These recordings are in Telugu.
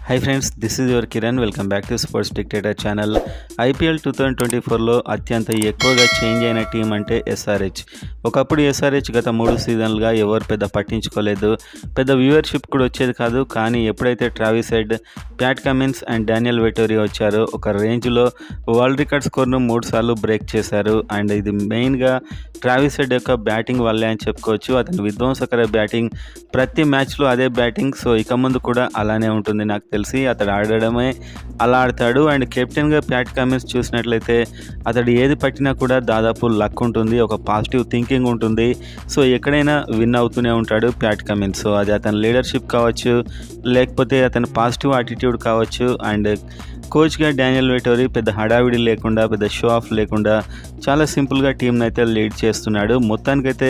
Hi friends, this is your Kiran. Welcome back to Sports Dictator channel. IPL 2024లో అత్యంత ఎక్కువగా చేంజ్ అయిన టీం అంటే ఎస్ఆర్హెచ్. ఒకప్పుడు ఎస్ఆర్హెచ్ గత 3 సీజన్లుగా ఎవరు పెద్ద పట్టించుకోలేదు, పెద్ద వ్యూవర్షిప్ కూడా వచ్చేది కాదు. కానీ ఎప్పుడైతే Travis head, Pat Cummins and Daniel Vettori వచ్చారో ఒక రేంజ్లో వరల్డ్ రికార్డ్ స్కోర్ను 3 సార్లు బ్రేక్ చేశారు. అండ్ ఇది మెయిన్గా ట్రావిస్ హెడ్ యొక్క బ్యాటింగ్ వల్లే అని చెప్పుకోవచ్చు. అతని విధ్వంసకర బ్యాటింగ్, ప్రతి మ్యాచ్లో అదే బ్యాటింగ్. సో ఇక ముందు కూడా అలానే ఉంటుంది నాకు తెలిసి. అతడు ఆడడమే అలా ఆడతాడు. అండ్ కెప్టెన్గా ప్యాట్ కమిన్స్ చూసినట్లయితే అతడు ఏది పట్టినా కూడా దాదాపు లక్ ఉంటుంది, ఒక పాజిటివ్ థింకింగ్ ఉంటుంది. సో ఎక్కడైనా విన్ అవుతూనే ఉంటాడు ప్యాట్ కమిన్స్. సో అది అతని లీడర్షిప్ కావచ్చు, లేకపోతే అతని పాజిటివ్ యాటిట్యూడ్ కావచ్చు. అండ్ కోచ్గా డానియల్ వెటోరీ పెద్ద హడావిడి లేకుండా, పెద్ద షో ఆఫ్ లేకుండా చాలా సింపుల్గా టీంని అయితే లీడ్ చేస్తున్నాడు. మొత్తానికైతే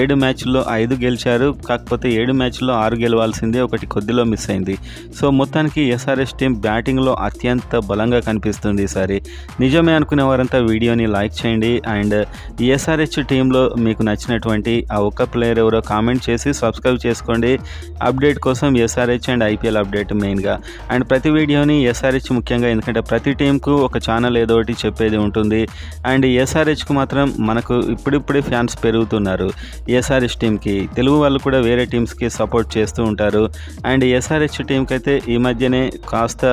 7 మ్యాచ్ల్లో 5 గెలిచారు. కాకపోతే 7 మ్యాచ్ల్లో 6 గెలవాల్సింది, ఒకటి కొద్దిలో మిస్ అయింది. సో మొత్తానికి ఎస్ఆర్హెచ్ టీం బ్యాటింగ్లో అత్యంత బలంగా కనిపిస్తుంది ఈసారి. నిజమే అనుకునే వారంతా వీడియోని లైక్ చేయండి. అండ్ ఈ ఎస్ఆర్హెచ్ టీంలో మీకు నచ్చినటువంటి ఆ ఒక్క ప్లేయర్ ఎవరో కామెంట్ చేసి సబ్స్క్రైబ్ చేసుకోండి అప్డేట్ కోసం. ఎస్ఆర్హెచ్ అండ్ ఐపీఎల్ అప్డేట్ మెయిన్గా. అండ్ ప్రతి వీడియోని ఎస్ఆర్హెచ్ ముఖ్యంగా, ఎందుకంటే ప్రతి టీంకు ఒక ఛానల్ ఏదో ఒకటి చెప్పేది ఉంటుంది. అండ్ ఎస్ఆర్హెచ్కు మాత్రం మనకు ఇప్పుడిప్పుడే ఫ్యాన్స్ పెరుగుతున్నారు. ఎస్ఆర్హెచ్ టీంకి తెలుగు వాళ్ళు కూడా వేరే టీమ్స్కి సపోర్ట్ చేస్తూ ఉంటారు. అండ్ ఎస్ఆర్హెచ్ టీంకి అయితే ఈ మధ్యనే కాస్త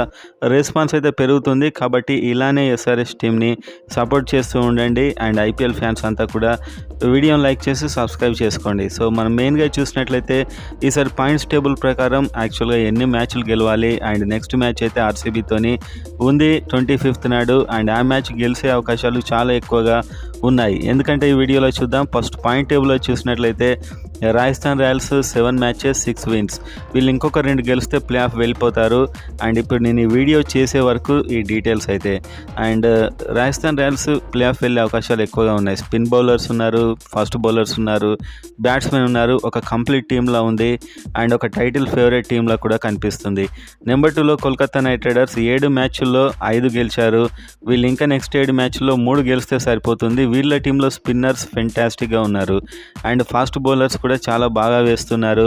రెస్పాన్స్ అయితే పెరుగుతుంది. కాబట్టి ఇలానే ఎస్ఆర్హెచ్ టీంని సపోర్ట్ చేస్తూ ఉండండి. అండ్ ఐపీఎల్ ఫ్యాన్స్ అంతా కూడా వీడియోని లైక్ చేసి సబ్స్క్రైబ్ చేసుకోండి. సో మనం మెయిన్గా చూసినట్లయితే ఈసారి పాయింట్స్ టేబుల్ ప్రకారం యాక్చువల్గా ఎన్ని మ్యాచ్లు గెలవాలి, అండ్ నెక్స్ట్ మ్యాచ్ అయితే ఆర్సీబీతోని ఉంది 25th నాడు. అండ్ ఆ మ్యాచ్ గెలిచే అవకాశాలు చాలా ఎక్కువగా ఉన్నాయి. ఎందుకంటే ఈ వీడియోలో చూద్దాం. ఫస్ట్ పాయింట్ టేబుల్లో చూసినట్లయితే రాజస్థాన్ రాయల్స్ 7 మ్యాచెస్ 6 విన్స్. వీళ్ళు ఇంకొక 2 గెలిస్తే ప్లే ఆఫ్ వెళ్ళిపోతారు. అండ్ ఇప్పుడు నేను ఈ వీడియో చేసే వరకు ఈ డీటెయిల్స్ అయితే. And Rajasthan Royals play of వెళ్ళే అవకాశాలు ఎక్కువగా ఉన్నాయి. స్పిన్ బౌలర్స్ ఉన్నారు, ఫాస్ట్ బౌలర్స్ ఉన్నారు, బ్యాట్స్మెన్ ఉన్నారు. ఒక కంప్లీట్ టీంలా ఉంది. అండ్ ఒక టైటిల్ ఫేవరెట్ టీంలా కూడా కనిపిస్తుంది. నెంబర్ 2లో కోల్కతా నైట్ రైడర్స్ 7 మ్యాచ్ల్లో 5 గెలిచారు. వీళ్ళు ఇంకా నెక్స్ట్ 7 మ్యాచ్ల్లో 3 గెలిస్తే సరిపోతుంది. వీళ్ళ టీంలో స్పిన్నర్స్ ఫెంటాస్టిక్గా ఉన్నారు. అండ్ ఫాస్ట్ బౌలర్స్ కూడా చాలా బాగా వేస్తున్నారు.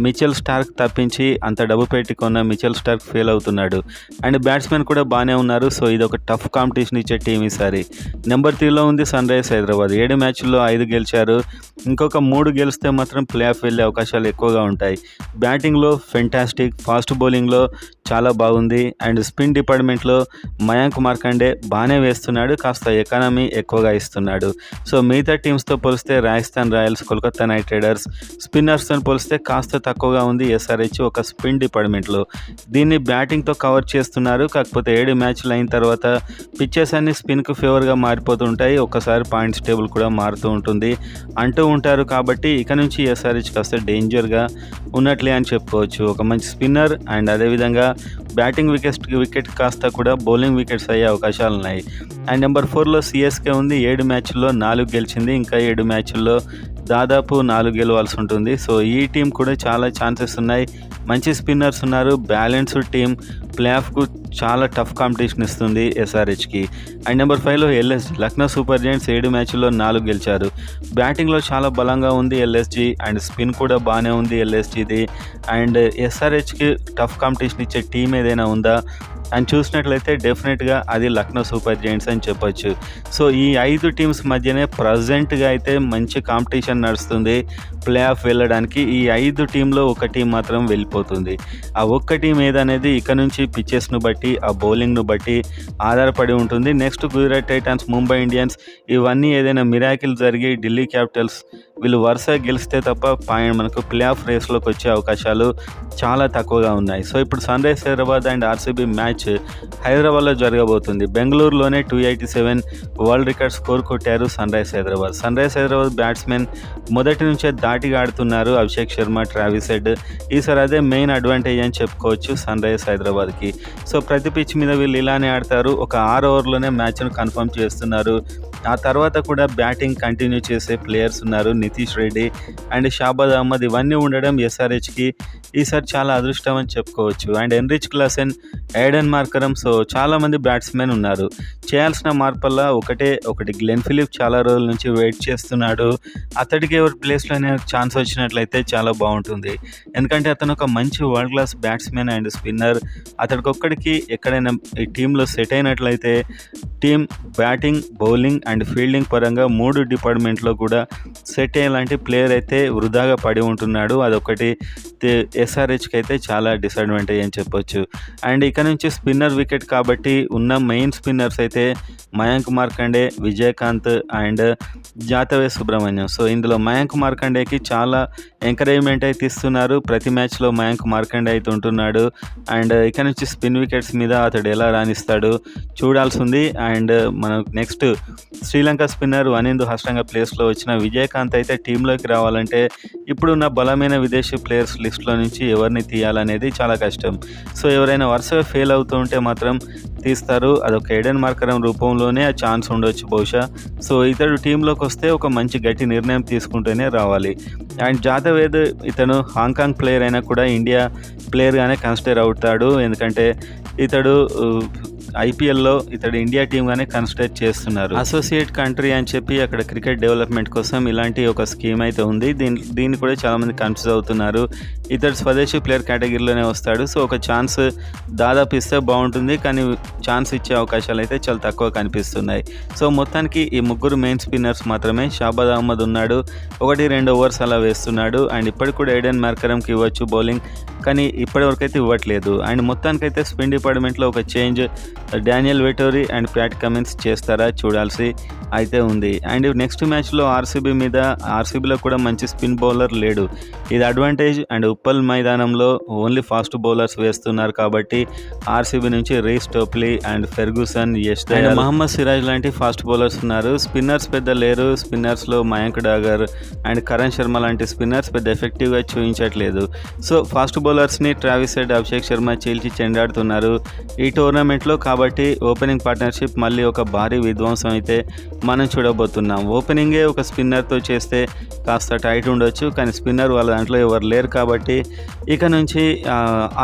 మిచెల్ స్టార్క్ తప్పించి అంత డబ్బు పెట్టి కొన్న మిచెల్ స్టార్క్ ఫెయిల్ అవుతున్నాడు. అండ్ బ్యాట్స్మెన్ కూడా బాగానే ఉన్నారు. సో ఇది ఒక టఫ్ కాంపిటీషన్ ఇచ్చే టీం ఈసారి. నెంబర్ 3లో ఉంది సన్ రైజర్స్ హైదరాబాద్. 7 మ్యాచ్ల్లో 5 గెలిచారు. ఇంకొక 3 గెలిస్తే మాత్రం ప్లే ఆఫ్ వెళ్ళే అవకాశాలు ఎక్కువగా ఉంటాయి. బ్యాటింగ్లో ఫెంటాస్టిక్, ఫాస్ట్ బౌలింగ్లో చాలా బాగుంది. అండ్ స్పిన్ డిపార్ట్మెంట్లో మయాంక్ మార్కండే బాగానే వేస్తున్నాడు, కాస్త ఎకానమీ ఎక్కువగా ఇస్తున్నాడు. సో మిగతా టీమ్స్తో పోలిస్తే Rajasthan Royals, Kolkata Knight Riders స్పిన్నర్స్తో పోలిస్తే కాస్త తక్కువగా ఉంది ఎస్ఆర్హెచ్ ఒక స్పిన్ డిపార్ట్మెంట్లో. దీన్ని బ్యాటింగ్తో కవర్ చేస్తున్నారు. కాకపోతే 7 మ్యాచ్లు అయిన తర్వాత పిచ్చెస్ అన్ని స్పిన్కు ఫేవర్గా మారిపోతుంటాయి. ఒక్కసారి పాయింట్స్ టేబుల్ కూడా మారుతూ ఉంటుంది అంటూ ఉంటారు. కాబట్టి ఇక నుంచి ఎస్ఆర్హెచ్ కాస్త డేంజర్గా ఉన్నట్లే అని చెప్పుకోవచ్చు. ఒక మంచి స్పిన్నర్ అండ్ అదేవిధంగా బ్యాటింగ్ వికెట్ కాస్త కూడా బౌలింగ్ వికెట్స్ అయ్యే అవకాశాలు ఉన్నాయి. అండ్ నెంబర్ 4లో సిఎస్కే ఉంది. 7 మ్యాచ్ల్లో 4 గెలిచింది. ఇంకా 7 మ్యాచ్ల్లో దాదాపు 4 గెలవాల్సి ఉంటుంది. సో ఈ టీం కూడా చాలా ఛాన్సెస్ ఉన్నాయి. మంచి స్పిన్నర్స్ ఉన్నారు. బ్యాలెన్స్డ్ టీం ప్లే ఆఫ్కు చాలా టఫ్ కాంపిటీషన్ ఇస్తుంది ఎస్ఆర్హెచ్కి. అండ్ నెంబర్ 5లో ఎల్ఎస్జీ లక్నో సూపర్ జైంట్స్ 7 మ్యాచ్ల్లో 4 గెలిచారు. బ్యాటింగ్లో చాలా బలంగా ఉంది ఎల్ఎస్జీ. అండ్ స్పిన్ కూడా బాగానే ఉంది ఎల్ఎస్జీది. అండ్ ఎస్ఆర్హెచ్కి టఫ్ కాంపిటీషన్ ఇచ్చే టీం ఏదైనా ఉందా అని చూసినట్లయితే డెఫినెట్గా అది లక్నో సూపర్ జైంట్స్ అని చెప్పొచ్చు. సో ఈ 5 టీమ్స్ మధ్యనే ప్రజెంట్గా అయితే మంచి కాంపిటీషన్ నడుస్తుంది ప్లే ఆఫ్ వెళ్ళడానికి. ఈ 5 టీంలో ఒక టీం మాత్రం వెళ్ళిపోతుంది. ఆ ఒక్క టీం ఏదనేది ఇక నుంచి పిచ్చెస్ను బట్టి, ఆ బౌలింగ్ను బట్టి ఆధారపడి ఉంటుంది. Next Gujarat Titans, Mumbai Indians ఇవన్నీ ఏదైనా మిరాకిల్ జరిగి ఢిల్లీ క్యాపిటల్స్ వీళ్ళు వరుస గెలిస్తే తప్ప మనకు ప్లే ఆఫ్ రేస్లోకి వచ్చే అవకాశాలు చాలా తక్కువగా ఉన్నాయి. సో ఇప్పుడు Sunrisers Hyderabad and RCB match హైదరాబాద్లో జరగబోతుంది. బెంగళూరులోనే 287 వరల్డ్ రికార్డ్ స్కోర్ కొట్టారు Sunrisers Hyderabad. Sunrisers Hyderabad batsmen మొదటి నుంచే దాటిగా ఆడుతున్నారు. Abhishek Sharma, Travis Head. ఈసారి అదే మెయిన్ అడ్వాంటేజ్ అని చెప్పుకోవచ్చు సన్ రైజర్స్ హైదరాబాద్కి. సో ప్రతి పిచ్ మీద వీళ్ళు ఇలానే ఆడతారు. ఒక 6 ఓవర్లోనే మ్యాచ్ను కన్ఫర్మ్ చేస్తున్నారు. ఆ తర్వాత కూడా బ్యాటింగ్ కంటిన్యూ చేసే ప్లేయర్స్ ఉన్నారు. నితీష్ రెడ్డి అండ్ షాబాద్ అహ్మద్ ఇవన్నీ ఉండడం ఎస్ఆర్హెచ్కి ఈసారి చాలా అదృష్టం అని చెప్పుకోవచ్చు. And enrich Klaasen, Aiden Markram, so చాలామంది బ్యాట్స్మెన్ ఉన్నారు. చేయాల్సిన మార్పల్లా ఒకటి గ్లెన్ ఫిలిప్ చాలా రోజుల నుంచి వెయిట్ చేస్తున్నాడు. అతడికి ఎవరి ప్లేస్లోనే ఛాన్స్ వచ్చినట్లయితే చాలా బాగుంటుంది. ఎందుకంటే అతను ఒక మంచి world class batsmen and spinner. అతడికి ఒక్కడికి ఎక్కడైనా ఈ టీంలో సెట్ అయినట్లయితే team batting, bowling and fielding పరంగా 3 డిపార్ట్మెంట్లో కూడా సెట్ అయ్యేలాంటి ప్లేయర్ అయితే వృధాగా పడి ఉంటున్నాడు. అదొకటి ఎస్ఆర్హెచ్కి అయితే చాలా డిసడ్వాంటేజ్ అని చెప్పొచ్చు. అండ్ ఇక నుంచి స్పిన్నర్ వికెట్ కాబట్టి ఉన్న మెయిన్ స్పిన్నర్స్ అయితే మయాంక్ మార్కండే, విజయకాంత్ అండ్ జాతవే సుబ్రహ్మణ్యం. సో ఇందులో మయాంక్ మార్కండేకి చాలా ఎంకరేజ్మెంట్ అయితే ఇస్తున్నారు. ప్రతి మ్యాచ్లో మయాంక్ మార్కండే అయితే ఉంటున్నాడు. అండ్ ఇక నుంచి స్పిన్ వికెట్స్ మీద అతడు ఎలా రాణిస్తాడు చూడాల్సి ఉంది. అండ్ మనం నెక్స్ట్ శ్రీలంక స్పిన్నర్ వనిందు హస్రంగ ప్లేస్లో వచ్చిన విజయకాంత్ అయితే టీంలోకి రావాలంటే ఇప్పుడున్న బలమైన విదేశీ ప్లేయర్స్ లిస్ట్లో నుంచి ఎవరిని తీయాలనేది చాలా కష్టం. సో ఎవరైనా వరుసగా ఫెయిల్ అవుతూ ఉంటే మాత్రం తీస్తారు. అదొక ఎయిడెన్ మార్కరమ్ రూపంలోనే ఆ ఛాన్స్ ఉండొచ్చు బహుశా. సో ఇతడు టీంలోకి వస్తే ఒక మంచి గట్టి నిర్ణయం తీసుకుంటూనే రావాలి. అండ్ జాతవేద్ ఇతను హాంకాంగ్ ప్లేయర్ అయినా కూడా ఇండియా ప్లేయర్గానే కన్సిడర్ అవుతాడు. ఎందుకంటే ఇతడు ఐపీఎల్లో ఇతడు ఇండియా టీమ్గానే కన్సిడర్ చేస్తున్నారు. అసోసియేట్ కంట్రీ అని చెప్పి అక్కడ క్రికెట్ డెవలప్మెంట్ కోసం ఇలాంటి ఒక స్కీమ్ అయితే ఉంది. దీన్ని కూడా చాలామంది కన్ఫ్యూజ్ అవుతున్నారు. ఇతడు స్వదేశీ ప్లేయర్ కేటగిరీలోనే వస్తాడు. సో ఒక ఛాన్స్ దాదాపు ఇస్తే బాగుంటుంది, కానీ ఛాన్స్ ఇచ్చే అవకాశాలు అయితే చాలా తక్కువ కనిపిస్తున్నాయి. సో మొత్తానికి ఈ 3 మెయిన్ స్పిన్నర్స్ మాత్రమే. షాబాద్ అహ్మద్ ఉన్నాడు, 1-2 ఓవర్స్ అలా వేస్తున్నాడు. అండ్ ఇప్పటికి కూడా ఎయిడెన్ మార్కరమ్కి ఇవ్వచ్చు బౌలింగ్, కానీ ఇప్పటివరకు అయితే ఇవ్వట్లేదు. అండ్ మొత్తానికైతే స్పిన్ డిపార్ట్మెంట్లో ఒక change Daniel Vettori and Pat Cummins చేస్తారా చూడాల్సి అయితే ఉంది. అండ్ నెక్స్ట్ మ్యాచ్లో ఆర్సీబీలో కూడా మంచి స్పిన్ బౌలర్ లేడు. ఇది అడ్వాంటేజ్. అండ్ ఉప్పల్ మైదానంలో ఓన్లీ ఫాస్ట్ బౌలర్స్ వేస్తున్నారు కాబట్టి ఆర్సీబీ నుంచి Reece Topley and Ferguson, Yash Dayal, Mohammed Siraj లాంటి ఫాస్ట్ బౌలర్స్ ఉన్నారు. స్పిన్నర్స్ పెద్ద లేరు. స్పిన్నర్స్లో మయాంక్ డాగర్ అండ్ కరణ్ శర్మ లాంటి స్పిన్నర్స్ పెద్ద ఎఫెక్టివ్గా చూపించట్లేదు. సో ఫాస్ట్ బౌలర్స్ని ట్రావిస్ హెడ్, అభిషేక్ శర్మ చీల్చి చెండాడుతున్నారు ఈ టోర్నమెంట్లో. కాబట్టి ఓపెనింగ్ పార్ట్నర్షిప్ మళ్ళీ ఒక భారీ విధ్వంసం అయితే మనం చూడబోతున్నాం. ఓపెనింగే ఒక స్పిన్నర్తో చేస్తే కాస్త టైట్ ఉండొచ్చు, కానీ స్పిన్నర్ వాళ్ళ దాంట్లో ఎవరు లేరు కాబట్టి ఇక నుంచి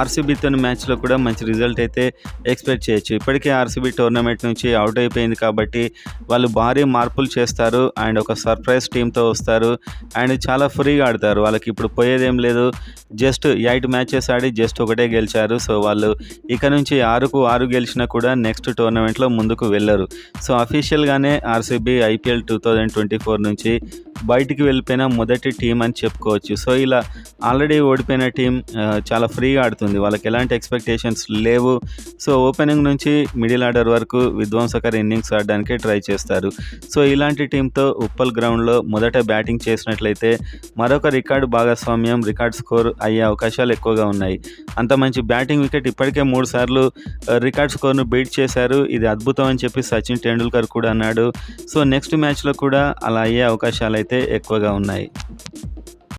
ఆర్సీబీతో మ్యాచ్లో కూడా మంచి రిజల్ట్ అయితే ఎక్స్పెక్ట్ చేయొచ్చు. ఇప్పటికే ఆర్సీబీ టోర్నమెంట్ నుంచి అవుట్ అయిపోయింది కాబట్టి వాళ్ళు భారీ మార్పులు చేస్తారు అండ్ ఒక సర్ప్రైజ్ టీంతో వస్తారు అండ్ చాలా ఫ్రీగా ఆడతారు. వాళ్ళకి ఇప్పుడు పోయేదేం లేదు. జస్ట్ 8 మ్యాచెస్ ఆడి జస్ట్ ఒకటే గెలిచారు. సో వాళ్ళు ఇక నుంచి 6కు 6 గెలిచినా కూడా నెక్స్ట్ టోర్నమెంట్లో ముందుకు వెళ్ళరు. సో అఫీషియల్గానే ఆర్సీబీ ఐపీఎల్ 2024 నుంచి బయటికి వెళ్ళిపోయిన మొదటి టీం అని చెప్పుకోవచ్చు. సో ఇలా ఆల్రెడీ ఓడిపోయిన టీం చాలా ఫ్రీగా ఆడుతుంది. వాళ్ళకి ఎలాంటి ఎక్స్పెక్టేషన్స్ లేవు. సో ఓపెనింగ్ నుంచి మిడిల్ ఆర్డర్ వరకు విధ్వంసకర ఇన్నింగ్స్ ఆడడానికి ట్రై చేస్తారు. సో ఇలాంటి టీంతో ఉప్పల్ గ్రౌండ్లో మొదట బ్యాటింగ్ చేసినట్లయితే మరొక రికార్డ్ స్కోర్ అయ్యే అవకాశాలు ఎక్కువగా ఉన్నాయి. అంత మంచి బ్యాటింగ్ వికెట్ ఇప్పటికే 3 సార్లు రికార్డ్ స్కోర్ను బీట్ చేశారు. ఇది అద్భుతం అని చెప్పి సచిన్ టెండూల్కర్ కూడా అన్నాడు. సో నెక్స్ట్ మ్యాచ్లో కూడా అలా అయ్యే అవకాశాలు అయితే ఎక్కువగా ఉన్నాయి.